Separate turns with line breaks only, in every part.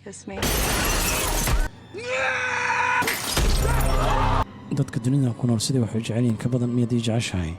kiss me?
dadka dunida ku nool sidii waxay jecel yihiin ka badan miyaad ii jeceshahay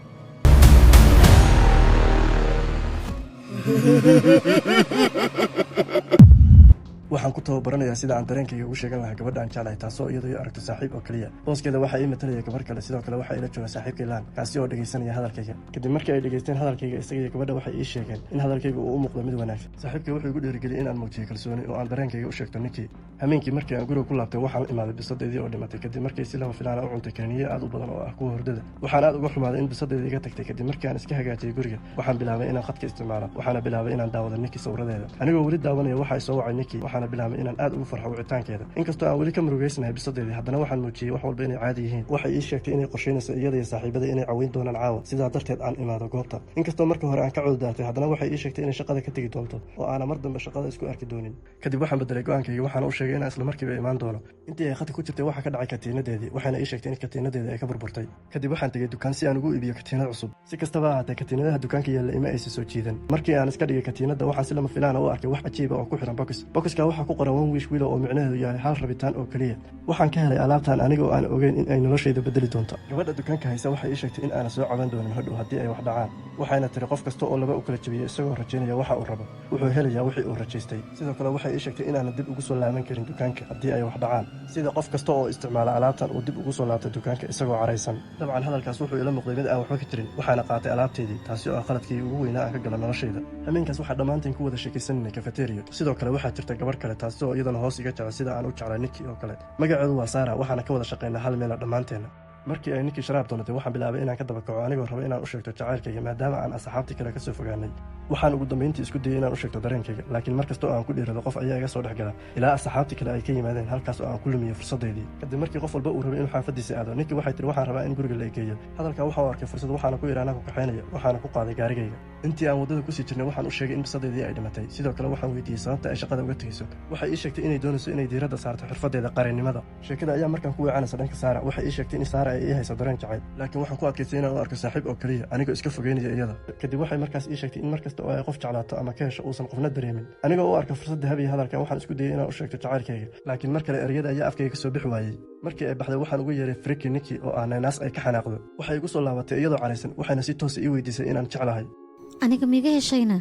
waxaan ku tababaranayaa sida aan dareenkayga ugu sheegan lahaa gabadha aan jeclahay taasoo iyadoo ii aragto saaxiib oo keliya booskeeda waxaa ii matalaya gabar kale sidoo kale waxaa ila jooga saaxiibkay laan kaasi oo dhegaysanaya hadalkayga kadib markii ay dhegaysteen hadalkayga isaga iyo gabadha waxay ii sheegeen in hadalkayga uu u muuqdo mid wanaagsan saaxiibkay wuxuu igu dhiirigeliyey in aan muujiyo kalsooni oo aan dareenkayga u sheegto ninkii hameenkii markii aan guriga ku laabtay waxaan imaaday bisadeedii oo dhimatay kadib markii si lama filaana u cuntay kaniiniye aad u badan oo ah kuwa hordada waxaan aad uga xumaaday in bisadeedii iga tagtay kadib markii aan iska hagaajiyey guriga waxaan bilaabay inaan khadka isticmaalo waxaana bilaabay inaan daawado ninkii sawiradeeda anigoo weli daawanaya waxa ay soo wacay ninkii waxaana bilaabay inaan aad ugu farxo wicitaankeeda inkastoo aan weli ka murugaysanahay bisadeedii haddana waxaan muujiyey wax walba inay caadi yihiin waxay ii sheegtay inay qorshaynayso iyada iyo saaxiibada inay caweyn doonaan caawa sidaa darteed aan imaado goobta inkastoo marka hore aan ka cudurdaartay haddana waxay ii sheegtay inay shaqada ka tegi doonto oo aana mar dambe shaqada isku arki doonin kadib waxaan bedelay go-aankayga waxaana u sheegay inaan isla markiiba imaan doono intii ay khadka ku jirtay waxaa ka dhacay katiinadeedii waxaana ii sheegtay in katiinadeeda ay ka burburtay kadib waxaan tegey dukaan si aan ugu iibiyo katiinad cusub si kastaba ahaatee katiinadaha dukaanka yaalla ima aysa soo jiidan markii aan iska dhigay katiinada waxaan si lama filaana u arkay wax cajiiba oo ku xiran bokiska waxaa ku qoran one wish willow oo micnaheedu yahay hal rabitaan oo keliya waxaan ka helay alaabtan aniga oo aan ogeyn in ay noloshayda bedeli doonto gabadha dukaanka haysa waxay ii sheegtay in aana soo caban doonin hodhow haddii ay wax dhacaan waxayna tiri qof kasta oo laba u kala jebiyey isagoo rajaynaya waxa uu rabo wuxuu helayaa wixii uu rajaystay sidoo kale waxay ii sheegtay inaana dib ugu soo laaban karin dukaanka haddii ay wax dhacaan sida qof kasta oo isticmaala alaabtan uu dib ugu soo laabtay dukaanka isagoo caraysan dabcan hadalkaas wuxuu ila muuqday mid aan waxba ka jirin waxaana qaatay alaabteedii taasi oo ah qaladkii ugu weynaa aan ka gala noloshayda hameenkaas waxaa dhammaantiin ku wada sheekaysananay kafeteriyo sidoo kale waxaa jirta gabarh kale taasi oo iyadana hoos iga jecel sida aan u jeclay ninkii oo kale magaceedu waa saara waxaana ka wada shaqaynaa hal meela dhammaanteenna markii ay ninkii sharaab doonatay waxaan bilaabay inaan ka daba kaco anigoo raba inaan u sheegto jacaylkayga maadaama aan asxaabtii kale ka soo fogaanay waxaan ugu dambayntii isku dayay inaan u sheegto dareenkayga laakiin mar kasta oo aan ku dhiirado qof ayaa iga soo dhex gala ilaa asxaabtii kale ay ka yimaadeen halkaas oo aan ku lumiyo fursaddaydii kadib markii qof walba uu rabay inuu xaafaddiisa aado ninkii waxay tiri waxaan rabaa in guriga la egeeyo hadalkaa waxa uu arkay fursad waxaana ku yidhi anaa ku kaxaynaya waxaana ku qaaday gaarigayga intii aan waddada kusii jirnay waxaan u sheegay in bisadeedii ay dhimatay sidoo kale waxaan weydiiyey sababta ay shaqada uga tegeyso waxay ii sheegtay inay doonayso inay diiradda saarto xirfaddeeda qareennimada sheekada ayaa markaan ku weecanaysa dhanka saara waxay ii sheegtay in saara ay ii hayso dareen jacayl laakiin waxaan ku adkaystay inaan u arko saaxiib oo keliya anigoo iska fogeynaya iyada kadib waxay markaas ii sheegtay in mar kasta oo ay qof jeclaato ama ka hesho uusan qofna dareemin anigoo u arka fursadda habiya hadalkan waxaan isku dayay inaan u sheegto jacaylkayga laakiin mar kale ereyada ayaa afkayga ka soo bixi waayey markii ay baxday waxaan ugu yeeray friki niki oo ah naynaas ay ka xanaaqdo waxay igu soo laabatay iyadoo caraysan waxayna si toosa ii weydiisay inaan jeclahay
aniga miiga heshayna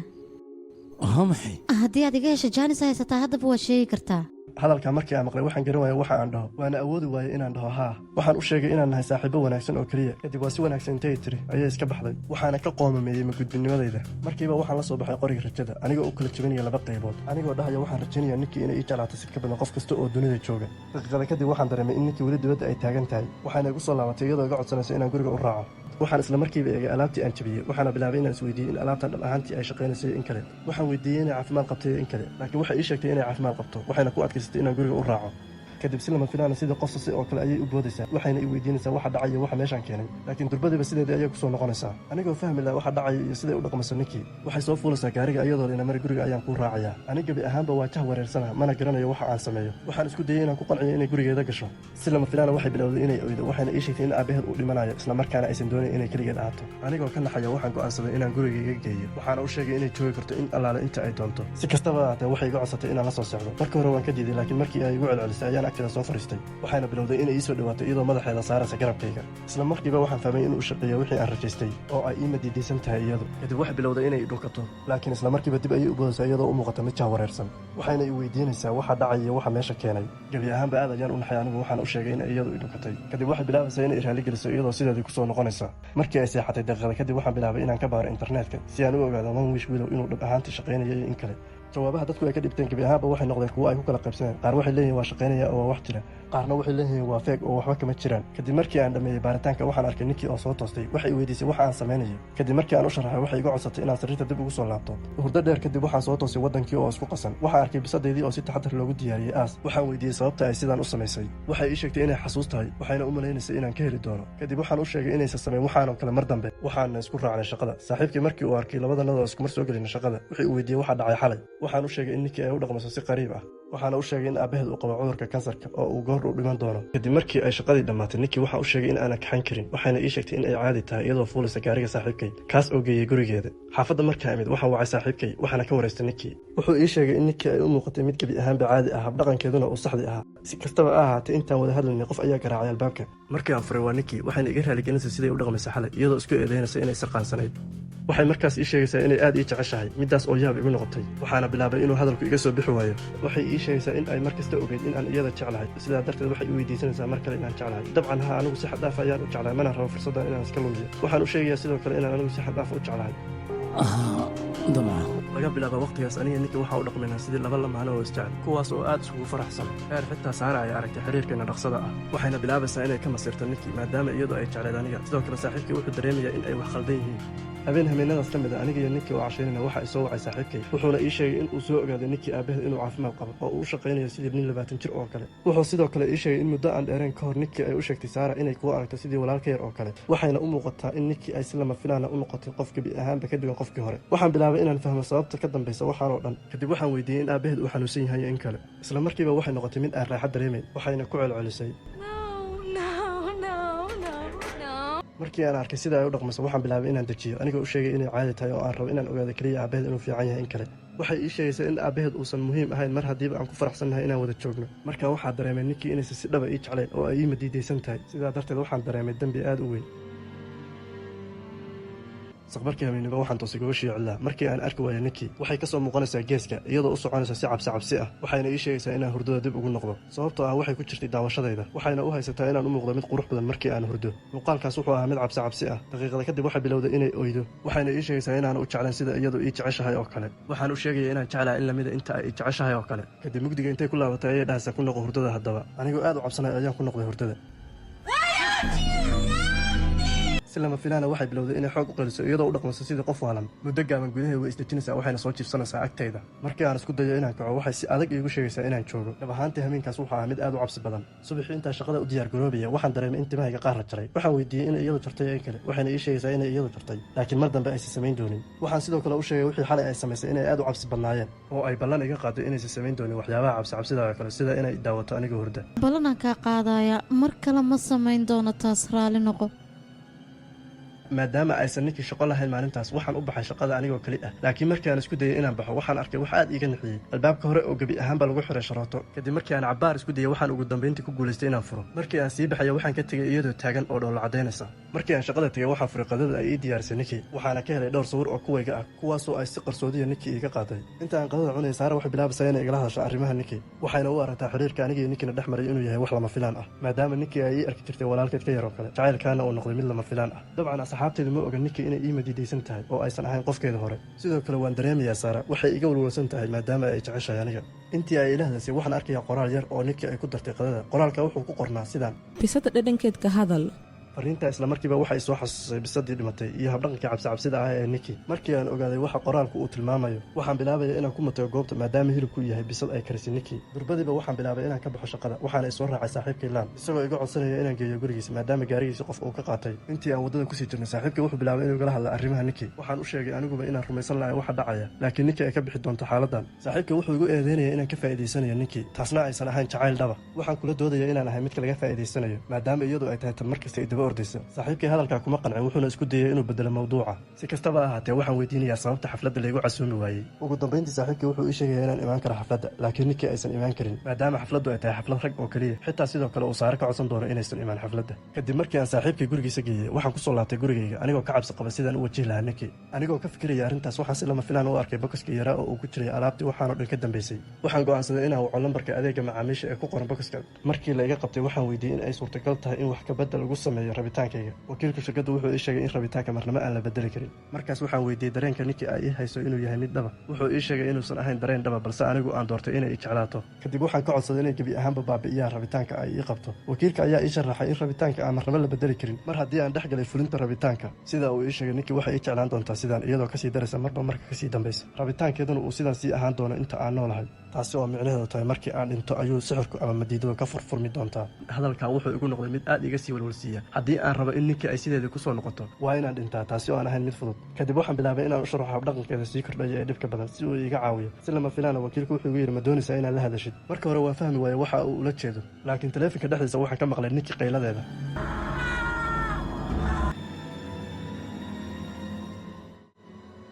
waa maxay
haddii aad iga hesha jaanis haysataa haddaba waad sheegi kartaa
hadalkaa markii aan maqlay waxaan garan waaya waxa aan dhaho waana awoodi waayey inaan dhaho haa waxaan u sheegay inaan nahay saaxiibo wanaagsan oo keliya kadib waa si wanaagsan intay tiri ayay iska baxday waxaana ka qoomameeyey magudbinimadayda markiiba waxaan la soo baxay qoriga rajada anigoo u kala jebinaya laba qaybood anigoo dhahaya waxaan rajaynaya ninkii inay ii jeclaato si ka badan qof kasta oo dunida jooga daqiiqada kadib waxaan dareemay in ninkii weli dibadda ay taagan tahay waxaana igu soo laabatay iyadoo iga codsanayso inaan guriga u raaco waxaan isla markiiba eegay alaabtii aan jabiyey waxaana bilaabay inaan isweydiiyey in alaabtan dhab ahaantii ay shaqaynaysay in kale waxaan weydiiyey inay caafimaad qabtay in kale laakiin waxay ii sheegtay inay caafimaad qabto waxayna ku adkaysatay inaan guriga u raaco kadib si lama filaana sidii qofsasi oo kale ayay u boodaysaa waxayna i weydiinaysaa waxa dhacaya waxa meeshaan keenay laakiin durbadiiba sideedii ayay ku soo noqonaysaa anigoo fahmi laha waxa dhacaya iyo siday u dhaqmayso ninkii waxay soo fuulaysaa gaariga iyadoo ina mari guriga ayaan kuu raacayaa ani gebi ahaanba waa jah wareersana mana garanayo waxa aan sameeyo waxaan isku dayey inaan ku qanciyo inay gurigeeda gasho si lama filaana waxay bilowday inay oydo waxayna ii sheegtay in aabaheed uu dhimanayo isla markaana aysan doonayn inay keligeed ahaato anigoo ka naxaya waxaan go'aansaday inaan gurigayga geeyo waxaana u sheegay inay joogi karto in allaale inta ay doonto si kastaba ahaatee waxay iga codsatay inaan la soo socdo marka hore waan ka diiday laakiin markii ay igu celcelisay ayaan agteeda soo fariistay waxayna bilowday inay ii soo dhawaato iyadoo madaxeeda saaraysa garabkayga isla markiiba waxaan fahmay inuu shaqeeyo wixii aan rajaystay oo ay ii madiidaysan tahay iyadu kadib waxay bilowday inay dhunkato laakiin isla markiiba dib ayay u boodaysaa iyadoo u muuqata mid jah wareersan waxayna i weydiinaysaa waxa dhacaya iyo waxa meesha keenay gebi ahaanba aad ayaan u naxay anigu waxaan u sheegay in iyadu i dhunkatay kadib waxay bilaabaysaa inay raali geliso iyadoo sideedii kusoo noqonaysa markii ay seexatay daqiiqada kadib waxaan bilaabay inaan ka baaro internetka si aan u ogaado one wish willow inuu dhab ahaantii shaqaynaya iyo in kale jawaabaha dadku ay ka dhibteen gebi ahaanba waxay noqdeen kuwo ay ku kala qaybsaneen qaar waxay leeyihin waa shaqaynaya oo waa wax jira qaarna waxay leeyihiin waa feeg oo waxba kama jiraan kadib markii aan dhammeeyey baaritaanka waxaan arkay ninkii oo soo toostay waxay i weydiisay waxa aan samaynayo kadib markii aan u sharaxay waxay iga codsatay inaan sariirta dib ugu soo laabto hurdo dheer kadib waxaan soo toosay waddankii oo isku qasan waxaan arkay bisadeydii oo si taxadar loogu diyaariyey aas waxaan weydiiyey sababta ay sidaan u samaysay waxay ii sheegtay inay xasuus tahay waxayna u malaynaysay inaan ka heli doono kadib waxaan u sheegay inaysan samayn waxaanoo kale mar dambe waxaana isku raacnay shaqada saaxiibkii markii uu arkay labadanadoo iskumar soo gelina shaqada wuxuu i weydiiyey waxa dhacay xalay waxaan u sheegay in ninkii ay u dhaqmayso si qariib ah waxaana u sheegay in aabaheed uu qabo cudurka kansarka oo uu goor kahor uu dhiman doono. kadib markii ay shaqadii dhammaatay ninkii waxa u sheegay in aanan kaxan karin waxayna ii sheegtay in ay caadi tahay iyadoo fuulisa gaariga saaxiibkay kaas oo geeyey gurigeeda. xaafadda markaa imid waxaan wacay saaxiibkay waxaana ka waraystay ninkii. wuxuu ii sheegay in ninkii ay u muuqatay mid gebi ahaanba caadi ah habdhaqankeeduna uu saxdi ahaa. si kastaba ha ahaatee intaan wada hadlaynay qof ayaa garaacay albaabka. markii aan furay waa ninkii waxayna iga raaligelinaysa siday u dhaqmaysa xalay iyadoo isku eedeynaysa inay sarqaansanayd. waxay markaas ii sheegaysaa inay aad ii jeceshahay middaas oo yaab igu noqotay waxaana bilaabay inuu hadalku iga soo bixi waayo. waxay ii sheegaysaa in ay mar kasta ogeyd in aan iyada jeclahay sidaa darteed waxay i weydiisanaysaa mar kale inaan jeclahay. dabcan ha anigu si xad dhaaf ayaan u jeclahay mana rabo fursaddan inaan iska lumiyo. waxaan u sheegayaa sidoo kale inaan anigu si xad dhaaf u jeclahay.
dabcan
laga bilaaba waqtigaas aniga ninkii waxaa u dhaqmaynaa sidii laba lamaano oo isjecel kuwaas oo aad isugu faraxsan. heer xitaa Saara ay aragtay xiriirkeena dhaqsada ah waxayna bilaabaysaa inay ka masirto ninkii maadaama iyadu ay jecleed aniga. sidoo kale saaxiibkii wuxuu dareemayaa in ay wax khaldan yihiin. habeen habeenadaas ka mid a aniga iyo ninkii oo cashaynayna waxa ay soo wacay saaxiibkay wuxuuna ii sheegay in uu soo ogaaday ninkii aabaheed inuu caafimaad qabo oo uu u shaqaynayo sidii nin 20 jir oo kale. wuxuu sidoo kale ii sheegay in muddo aan dheereen ka hor ninkii ay u sheegtay Saara inay kuwa aragto sidii walaalka yar oo kale waxayna u muuqataa in ninkii ay si lama filaana u noqotay qof gebi ahaanba ka duwan qofkii hore. waxaan bilaabay inaan fahmo sababta ka dambaysa waxaan oo dhan. kadib waxaan weydiiyey in aabaheed uu xanuunsan yahay in kale isla markiiba waxay noqotay mid aan raaxo dareemayn waxayna ku celcelisay markii aan arkay sida ay u dhaqmayso waxaan bilaabay inaan dejiyo anigoo u sheegay inay caadi tahay oo aan rabo inaan ogaado keliya aabaheed inuu fiican yahay in kale. waxay ii sheegaysaa in aabaheed uusan muhiim ahayn mar haddiiba aan ku faraxsannahay inaan wada joogno. markaa waxaa dareemay ninkii inaysan si dhaba ii jeclayn oo ay ii madiidaysan tahay sidaa darteed waxaan dareemay dembi aad u weyn. saqbarkii habeenimo waxaan toosay gogashii cidlaa markii aan arki waayay ninkii waxay ka soo muuqanaysaa geeska iyadoo u soconaysa si cabsi ah waxayna ii sheegaysaa inaan hurdada dib ugu noqdo sababtoo ah waxay ku jirtay daawashadayda waxayna u haysataa inaan u muuqdo mid qurux badan markii aan hurdo. muuqaalkaas wuxuu ahaa mid cabsi ah. daqiiqada kadib waxay bilowday inay oydo waxayna ii sheegaysaa inaan u jeclayn sida iyadu ii jeceshahay oo kale. waxaan u sheegaya inaan jeclahay in lamida inta ay jeceshahay oo kale. kadib mugdiga intay ku laabatay ayay dhahaysaa ku noqo hurdada haddaba anigoo aad u cabsanay ayaan ku noqday hurdada. si lama filaana waxay bilowday inay xoog u qaliso iyadoo u dhaqmayso sidii qof waalan. muddo gaaban gudaheeda way isdejinaysaa waxayna soo jiifsanaysaa agtayda. markii aan isku dayo inaan kaco waxay si adag iigu sheegaysaa inaan joogo. dhab ahaantii habeenkaas wuxuu ahaa mid aad u cabsi badan. subaxii intaan shaqada u diyaar garoobaya waxaan dareemay in timahayga qaar la jaray. waxaan weydiiyey inay iyadu jartay in kale waxayna ii sheegaysaa inay iyadu jartay laakiin mar dambe aysan samayn doonin. waxaan sidoo kale u sheegay wixii xalay ay samaysay inay aad u cabsi badnaayeen oo ay ballan iga qaaday inaysan samayn doonin waxyaabaha cabsida oo kale sida inay daawato anigoo hurda.
ballanaan kaa qaadaya mar kale ma samayn doono taas raali noqo.
maadaama aysan ninkii shaqo lahayn maalintaas waxaan u baxay shaqada anigoo keli ah laakiin markii aan isku dayay inaan baxo waxaan arkay wax aad iiga nixiyey albaabka hore oo gebi ahaanba lagu xiray sharooto. kadib markii aan cabbaar isku dayay waxaan ugu dambayntii ku guulaystay inaan furo. markii aan sii baxaya waxaan ka tegay iyadoo taagan oo dhoolla caddaynaysa. markii aan shaqada tegay waxaan furay qadada ay ii diyaarisay ninkii waxaana ka helay dhowr sawir oo kuwayga ah kuwaasoo ay si qarsoodiya ninkii iiga qaaday. inta aan qadada cunayay Saara waxay bilaabaysaa inay igala hadasho arrimaha ninkii waxayna u aragtaa xiriirka aniga iyo ninkiina dhex maray inuu yahay wax lama filaan ah maadaama ninkii ay ii arki jirtay walaalkeed ka yar oo kale jacaylkaana uu noqday mid lama filaan ah. dabcan asxaabtaydu ma oga ninkii inay ii madiidaysan tahay oo aysan ahayn qofkeeda hore. sidoo kale waan dareemayaa Saara waxay iga walwalsan tahay maadaama ay jeceshahay aniga. intii ay ila hadlaysay waxaan arkayaa qoraal yar oo ninkii ay ku dartay qadada. qoraalka wuxuu ku qornaa sidaan
bisada dhadhankeed ka hadal.
fariinta isla markiiba waxay soo xasuusay bisadii dhimatay iyo habdhaqankii cabsida ah ee ninkii. markii aan ogaaday waxa qoraalku uu tilmaamayo waxaan bilaabaya inaan ku matago goobta maadaama hilibku yahay bisad ay karisay ninkii. durbadiiba waxaan bilaabay inaan ka baxo shaqada waxaana isoo raacay saaxiibkay Laan isagoo iga codsanaya inaan geeyo gurigiisa maadaama gaarigiisa qof uu ka qaatay. intii aan waddada kusii jirnay saaxiibkay wuxuu bilaabay inuu igala hadla arrimaha ninkii. waxaan u sheegay aniguba inaan rumaysan lahay waxa dhacaya laakiin ninkii ay ka bixi doonto xaaladan. saaxiibkay wuxuu igu eedeynaya inaan ka faa'iidaysanayo ninkii taasna aysan ahayn jacayl dhaba. waxaan kula doodaya inaan ahay midka laga faa'iidaysanayo maadaama iyadu ay tahay tan markasta ay daba ordayso. hadalkaa kuma qancin wuxuuna isku dayay inuu bedelo mawduuca. si kastaba ahaatee waxaan weydiinayaa sababta xafladda laygu casuumi waayey. ugu dambayntii saaxiibkii wuxuu ii sheegaya inaan imaan karo xafladda laakiin ninkii aysan imaan karin maadaama xafladdu ay tahay xaflad rag oo keliya. xitaa sidoo kale uu Saare ka codsan doono inaysan imaan xafladda. kadib markii aan saaxiibkii gurigiisa geeyey waxaan kusoo laabtay gurigayga anigoo ka cabsi qaba sidaan u wajihi lahaa ninkii. anigoo ka fikiraya arrintaas waxaan si lama filaan u arkay bokoskii yaraa oo uu ku jiray alaabtii waxaanoo dhan ka dambaysay. waxaan go'aansaday inaan waco lambarka adeega macaamiisha ee ku qoran bokoska. markii la iga qabtay waxaan weydiiyey in ay suurtagal tahay in wax ka bedel lagu sameeyo rabitaankayga. wakiilka shirkaddu wuxuu ii sheegay in rabitaanka marnamo aan la bedeli karin. markaas waxaan weydiiyey dareenka ninkii ay ii hayso inuu yahay mid dhaba. wuxuu ii sheegay inuusan ahayn dareen dhaba balse anigu aan doortay inay i jeclaato. kadib waxaan ka codsaday inay gebi ahaanba baabi'iyaan rabitaanka ay ii qabto. wakiilka ayaa ii sharaxay in rabitaanka aan marnamo la bedeli karin mar haddii aan dhex galay fulinta rabitaanka. sida uu ii sheegay ninkii waxay ii jeclaan doontaa sidaan iyadoo kasii daraysa marba marka kasii dambaysa. rabitaankeeduna uu sidaan sii ahaan doono inta aan noolahay. taasi oo micnaheedu tahay markii aan dhinto ayuu sixirku ama madiidadu ka furfurmi doontaa. hadalkan wuxuu igu noqday mid aad iga sii walwalsiiya haddii aan rabo in ninkii ay sideedii kusoo noqoto waa inaan dhintaa, taasi oo aan ahayn mid fudud. kadib waxaan bilaabay inaan u sharaxo habdhaqankeeda sii kordhaya ee dhibka badan si uu iiga caawiyo. si lama filaana wakiilku wuxuu igu yidhi ma doonaysaa inaad la hadashid. marka hore waa fahmi waaye waxa uu ula jeedo, laakiin taleefanka dhexdiisa waxaan ka maqlay ninkii qayladeeda.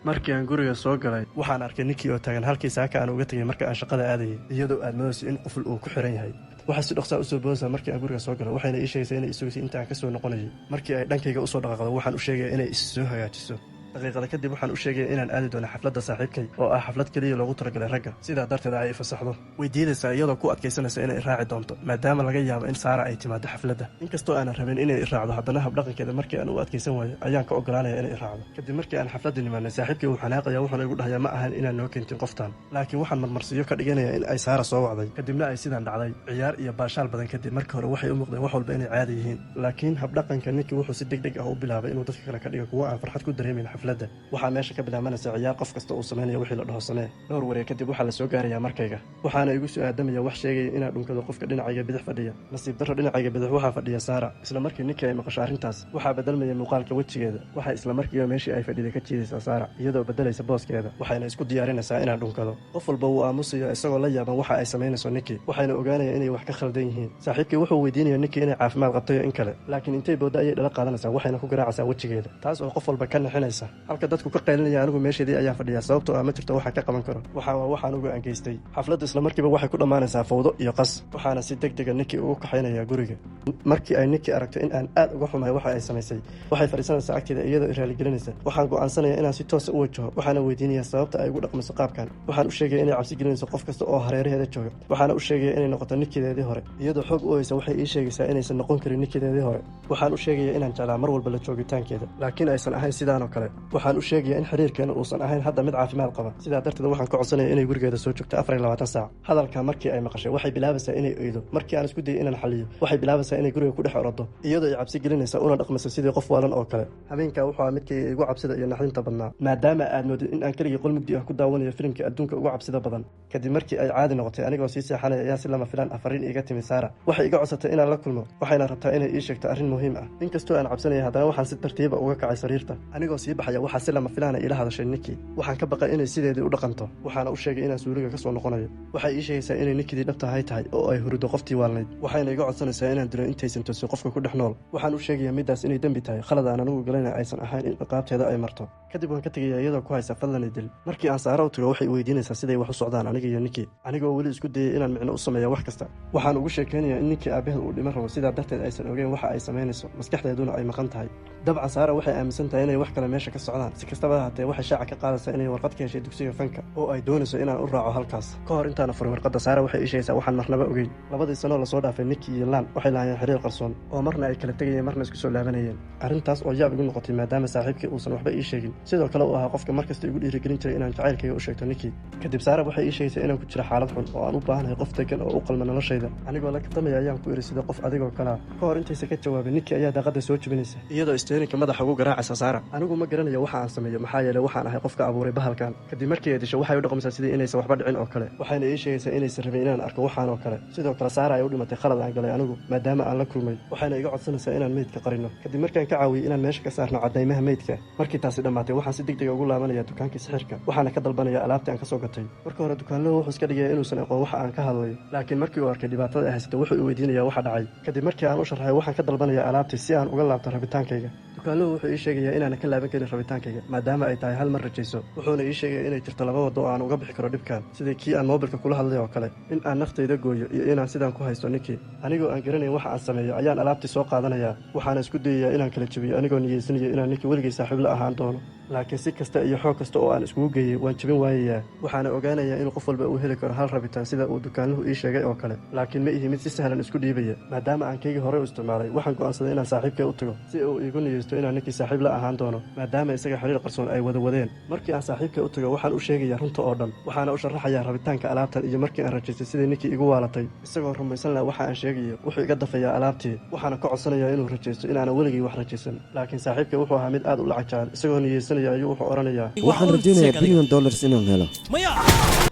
markii aan guriga soo galay waxaan arkay ninkii oo taagan halkii saaka aan uga tegay marka aan shaqada aadayay, iyadoo aad moodayso in quful uu ku xiran yahay. waxaa si dhaqsaa usoo boodaysaa markii aan guriga soo galay, waxayna ii sheegaysaa inay isugaysay inta aan ka soo noqonayay. markii ay dhankayga usoo dhaqaaqdo waxaan u sheegaya inay is soo hagaajiso. daqiiqada kadib waxaan u sheegaya inaan aadi doono xafladda saaxiibkay oo ah xaflad keliya loogu talagalay ragga, sidaa darteed ay fasaxdo. way diidaysaa iyadoo ku adkaysanaysa inay raaci doonto maadaama laga yaabo in Saara ay timaado xafladda. inkastoo aanan rabin inay raacdo, haddana habdhaqankeeda markii aan u adkaysan waayo ayaan ka ogolaanaya inay raacdo. kadib markii aan xafladda nimaanay saaxiibkay wuu xanaaqaya, wuxuuna igu dhahayaa ma ahan inaan noo keentin qoftaan, laakiin waxaan marmarsiyo ka dhiganaya in ay Saara soo wacday. kadibna ay sidaan dhacday ciyaar iyo baashaal badan kadib. markii hore waxay u muuqdeen wax walba inay caadi yihiin, laakiin habdhaqanka ninkii wuxuu si degdeg ah u bilaabay inuu dadka kale ka dhigo kuwo aan farxad ku dareemin xafladda. meesha ka bilaabanaysa ciyaar qof kasta uu samaynayo wixii la dhaho samee. dhowr wareeg kadib waxaa la soo gaarayaa markayga, waxaana igu soo aadamaya wax sheegaya inaan dhunkado qofka dhinacayga bidix fadhiya. nasiib darro dhinacayga bidix waxaa fadhiya Saara. isla markii ninkii ay maqasho arrintaas waxaa bedelmaya muuqaalka wejigeeda. waxay isla markiiba meeshii ay fadhiday ka jiidaysaa Saara iyadoo bedelaysa booskeeda, waxayna isku diyaarinaysaa inaan dhunkado. qof walba wuu aamusayo isagoo la yaaban waxa ay samaynayso ninkii, waxayna ogaanaya inay wax ka khaldan yihiin. saaxiibkii wuxuu weydiinaya ninkii inay caafimaad qabtayo in kale, laakiin intay boodda ayay dhala qaadanaysaa waxayna ku garaacaysaa wejigeeda, taas oo qof walba ka naxinaysa. halka dadku ka qaylinaya anigu meesheedii ayaan fadhiyaa sababtoo ah ma jirto waxaan ka qaban karo. waxaan uga angeystay. xafladdu isla markiiba waxay ku dhammaanaysaa fawdo iyo qas, waxaana si degdega ninkii ugu kaxaynayaa guriga. markii ay ninkii aragto in aan aad uga xumahay waxa ay samaysay, waxay fadhiisanaysaa agteeda iyadoo i raaligelinaysa. waxaan go'aansanaya inaan si toosa u wajaho, waxaana weydiinaya sababta ay ugu dhaqmayso qaabkan. waxaan u sheegaya inay cabsi gelinayso qof kasta oo hareeraheeda jooga, waxaana u sheegaya inay noqoto ninkeedeedii hore. iyadoo xoog u oysa waxay ii sheegaysaa inaysan noqon karin ninkeedeedii hore. waxaan u sheegaya inaan jeclaa mar walba la joogitaankeeda, laakiin aysan ahayn sidaan oo kale. waxaan u sheegaya in xiriirkeena uusan ahayn hadda mid caafimaad qaba, sidaa darteed waxaan ka codsanaya inay gurigeeda soo joogto 24 saac. hadalka markii ay maqashay waxay bilaabaysaa inay oydo. markii aan isku dayay inaan xalliyo waxay bilaabaysaa inay guriga ku dhex orado iyadoo ay cabsi gelinaysa una dhaqmayso sidii qof waalan oo kale. habeenkaa wuxuu ahaa midkayga igu cabsida iyo naxdinta badnaa, maadaama aad moodid in aan keligii qol mugdi ah ku daawanayo filimkii adduunka ugu cabsida badan. kadib markii ay caadi noqotay anigoo sii seexanaya ayaa si lama filaan fariin iiga timi Saara. waxay iga codsatay inaan la kulmo, waxayna rabtaa inay ii sheegto arrin muhiim ah. inkastoo aan cabsanaya haddana waxaan si tartiiba uga kacay sariirta. anigoo sii baxaya waxaa si lama filaana iila hadashay ninkii. waxaan ka baqay inay sideedii u dhaqanto, waxaana u sheegay inaan suuliga ka soo noqonayo. waxay ii sheegaysaa inay ninkidii dhabtahay tahay oo ay hurido qoftii waalnayd, waxayna iga codsanaysaa inaan dilo intaysan toosin qofka ku dhex nool. waxaan u sheegayaa middaas inay dembi tahay, khalad aan anigu galayna aysan ahayn in ciqaabteeda ay marto. kadib waan ka tegayaa iyadoo ku haysa fadlan dil. markii aan Saara u tago waxay weydiinaysaa siday wax u socdaan aniga iyo ninkii, anigoo weli isku dayay inaan micno u sameeyo wax kasta. waxaan ugu sheekeynayaa in ninkii aabaheed uu dhiman rabo, sidaa darteed aysan ogeyn waxa ay samaynayso, maskaxdeeduna ay maqan tahay. dabcan Saara waxay aaminsan tahay inay wax kale meesha ka socdaan. si kastaba ahaatee waxay shaaca ka qaadaysaa inay warqad ka heshay dugsiga fanka oo ay doonayso inaan u raaco halkaas. ka hor intaana furin warqadda Saara waxay ii sheegaysaa waxaan marnaba ogeyn. labadii sano lasoo dhaafay ninkii iyo Laan waxay lahaayeen xiriir qarsoon oo marna ay kala tegayeen marna isku soo laabanayeen. arrintaas oo yaab igu noqotay maadaama saaxiibkii uusan waxba ii sheegin, sidoo kale uu ahaa qofka markasta igu dhiirigelin jiray inaan jacaylkayga u sheegto ninkii. kadib Saara waxay ii sheegaysaa inaan ku jiro xaalad xun oo aan u baahanahay qof degan oo u qalma noloshayda. anigoo la kabtamaya ayaan ku iri sida qof adigoo kalea. ka hor intaysa ka jawaabay ninkii ayaa daaqadda soo jebinaysa iyadoo isteeninka madaxa ugu garaacaysa Saara. anigu ma garanayo waxa aan sameeyo maxaa yeelay waxaan ahay qofka abuuray bahalkan. kadib markii ay disho waxay u dhaqmaysaa sidii inaysan waxba dhicin oo kale, waxayna ii sheegaysaa inaysan rabin inaan arko waxaan oo kale. sidoo kale Saara ay u dhimatay khalad aan galay anigu maadaama aan la kulmay, waxayna iga codsanaysaa inaan meydka qarino. kadib markaan ka caawiyey inaan meesha ka saarno caddaymaha meydka, markii taasi dhammaatay waxaan si degdega ugu laabanaya dukaankii sixirka, waxaana ka dalbanaya alaabtii aan ka soo gatay. marka hore dukaanluhu wuxuu iska dhigaya inuusan aqoon waxa aan ka hadlayo, laakiin markii uu arkay dhibaatada ay haysata wuxuu i weydiinaya waxa dhacay. kadib markii aan u sharxay waxaan ka dalbanaya alaabtii si aan uga laabto rabitaankayga. dukaanluhu wuxuu ii sheegayaa inaanan ka laaban karin rabitaankayga maadaama ay tahay hal mar rajayso, wuxuuna ii sheegaya inay jirto laba waddo oo aan uga bixi karo dhibkan, sidii kii aan moobilka kula hadlay oo kale, in aan naftayda gooyo iyo inaan sidaan ku haysto ninkii. anigoo aan garanayn waxa aan sameeyo ayaan alaabtii soo qaadanayaa, waxaana isku dayayaa inaan kala jebiyo anigoo niyeysanayo inaan ninkii weligay saaxiib la ahaan doono. laakiin si kasta iyo xoog kasta oo aan iskugu geeyey waan jebin waayayaa. waxaana ogaanayaa inuu qof walba uu heli karo hal rabitaan sida uu dukaanluhu ii sheegay oo kale, laakiin ma ihi mid si sahlan isku dhiibaya. maadaama aan kaygii horey u isticmaalay waxaan go'aansaday inaan saaxiibkay u tago si uu iigu niyeysto inaan ninkii saaxiib la ahaan doono maadaama isaga xiriir qarsoon ay wada wadeen. markii aan saaxiibkay u tago waxaan u sheegayaa runta oo dhan, waxaana u sharaxayaa rabitaanka alaabtan iyo markii aan rajaystay sidii ninkii igu waalatay. isagoo rumaysan laha waxa aan sheegayo wuxuu iga dafayaa alaabtii, waxaana ka codsanayaa inuu rajaysto inaanan weligii wax rajaysan. laakiin saaxiibkay wuxuu ahaa mid aad u lacag jecel, isagoo niyeysanaya fiirsanaya ayuu wuxuu odhanayaa
waxaan rajaynayaa $1 billion inaan helo.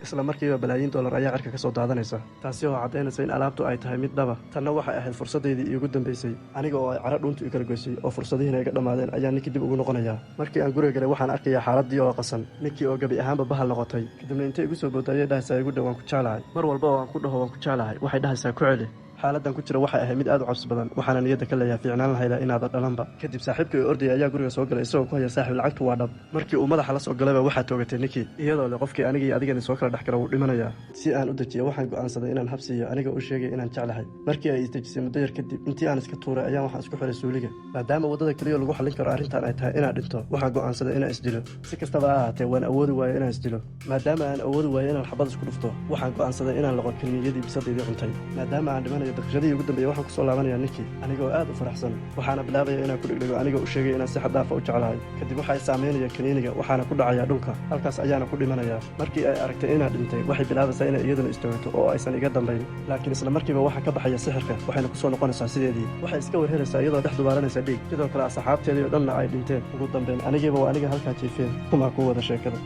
isla markiiba balaayiin dollar ayaa cirka ka soo daadanaysa taasi oo caddaynaysa in alaabtu ay tahay mid dhaba tanna waxay ahayd fursaddaydii iigu dambaysay aniga oo ay cara dhuuntu i kala goysay oo fursadihiina iga dhammaadeen ayaa ninkii dib ugu noqonayaa markii aan guriga galay waxaan arkayaa xaaladdii oo qasan ninkii oo gebi ahaanba bahal noqotay kadibna intay igu soo boodda ayay dhahaysaa igu dhow waan ku jeclahay mar walba oo aan ku dhaho waan ku jeclahay waxay dhahaysaa ku celi xaaladdan ku jira waxay ahayd mid aad u cabsi badan waxaana niyadda ka leeyahay fiicnaan lahaydaa inaadan dhalanba kadib saaxiibkii oo ordaya ayaa guriga soo galay isagoo ku haya saaxiib lacagtu waa dhab markii uu madaxa la soo galayba waxaa toogatay ninkii iyadoo leh qofkii anigii adigani soo kala dhex gala wuu dhimanayaa si aan u dejiya waxaan go'aansaday inaan habsiiyo aniga u sheegay inaan jeclahay markii ay isdejisay muddo yar kadib intii aan iska tuuray ayaan waxaan isku xiray suuliga maadaama waddada keliya lagu xallin karo arrintan ay tahay inaan dhinto waxaan go'aansaday inaan isdilo si kastaba ha ahaatee waan awoodi waayo inaan isdilo maadaama aan awoodi waayo inaan xabad isku dhufto waxaan go'aansaday inaan loqo kiniiniyadii bisadaydii cuntay maadaama aan dhimanayo daqiiqadihii ugu dambeeyey waxaan ku soo laabanayaa ninkii anigoo aad u faraxsan waxaana bilaabaya inaan ku dhegdhego anigoo u sheegay inaan si xad dhaafa u jeclahay kadib waxay saameynaya kaniiniga waxaana ku dhacayaa dhulka halkaas ayaana ku dhimanayaa markii ay aragtay inaan dhintay waxay bilaabaysaa inay iyaduna istoogato oo aysan iga dambayn laakiin isla markiiba waxaa ka baxaya sixirka waxayna ku soo noqonaysaa sideedii waxay iska warheraysaa iyadoo dhex dubaaranaysa dhiig sidoo kale asxaabteedii oo dhanna ay dhinteen ugu dambayn anigiiba waa aniga halkaa jiifeen kumaa ku wada sheekada